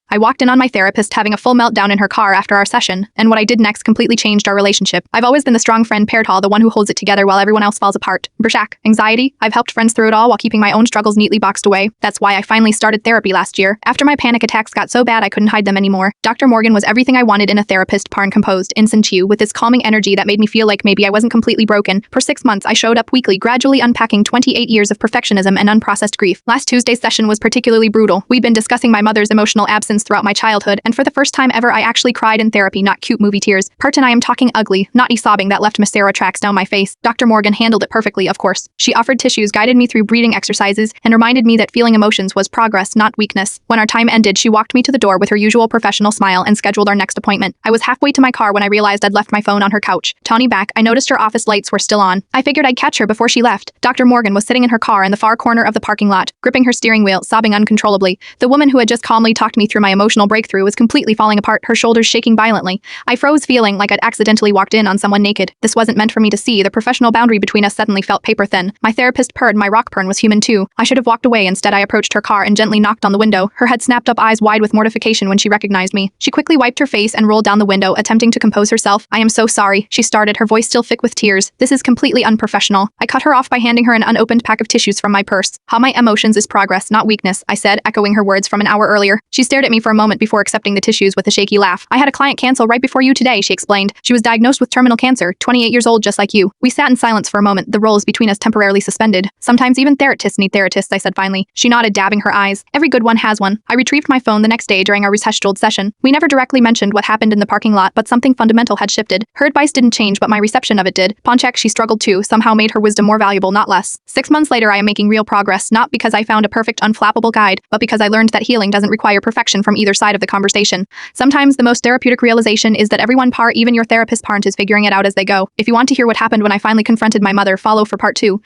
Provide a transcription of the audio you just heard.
I walked in on my therapist having a full meltdown in her car after our session, and what I did next completely changed our relationship. I've always been the strong friend paired tall, the one who holds it together while everyone else falls apart. Brshak. Anxiety. I've helped friends through it all while keeping my own struggles neatly boxed away. That's why I finally started therapy last year, after my panic attacks got so bad I couldn't hide them anymore. Dr. Morgan was everything I wanted in a therapist, Parn composed, Insan Chiu, with this calming energy that made me feel like maybe I wasn't completely broken. For 6 months, I showed up weekly, gradually unpacking 28 years of perfectionism and unprocessed grief. Last Tuesday's session was particularly brutal. We'd been discussing my mother's emotional absence throughout my childhood, and for the first time ever, I actually cried in therapy, not cute movie tears. Part and I am talking ugly, not sobbing that left mascara tracks down my face. Dr. Morgan handled it perfectly, of course. She offered tissues, guided me through breathing exercises, and reminded me that feeling emotions was progress, not weakness. When our time ended, she walked me to the door with her usual professional smile and scheduled our next appointment. I was halfway to my car when I realized I'd left my phone on her couch. Turning back, I noticed her office lights were still on. I figured I'd catch her before she left. Dr. Morgan was sitting in her car in the far corner of the parking lot, gripping her steering wheel, sobbing uncontrollably. The woman who had just calmly talked me through my emotional breakthrough was completely falling apart, her shoulders shaking violently. I froze, feeling like I'd accidentally walked in on someone naked. This wasn't meant for me to see. The professional boundary between us suddenly felt paper thin. My therapist purred. My rock pern was human too. I should have walked away. Instead, I approached her car and gently knocked on the window. Her head snapped up, eyes wide with mortification when she recognized me. She quickly wiped her face and rolled down the window, attempting to compose herself. I am so sorry, she started, her voice still thick with tears. This is completely unprofessional. I cut her off by handing her an unopened pack of tissues from my purse. How my emotions is progress, not weakness, I said, echoing her words from an hour earlier. She stared at me for a moment before accepting the tissues with a shaky laugh. I had a client cancel right before you today, she explained. She was diagnosed with terminal cancer, 28 years old just like you. We sat in silence for a moment, the roles between us temporarily suspended. Sometimes even therapists need therapists, I said finally. She nodded, dabbing her eyes. Every good one has one. I retrieved my phone the next day during our rescheduled session. We never directly mentioned what happened in the parking lot, but something fundamental had shifted. Her advice didn't change, but my reception of it did. Ponchak, she struggled too, somehow made her wisdom more valuable, not less. 6 months later, I am making real progress, not because I found a perfect, unflappable guide, but because I learned that healing doesn't require perfection from either side of the conversation. Sometimes the most therapeutic realization is that everyone par, even your therapist parent, is figuring it out as they go. If you want to hear what happened when I finally confronted my mother, follow for part 2.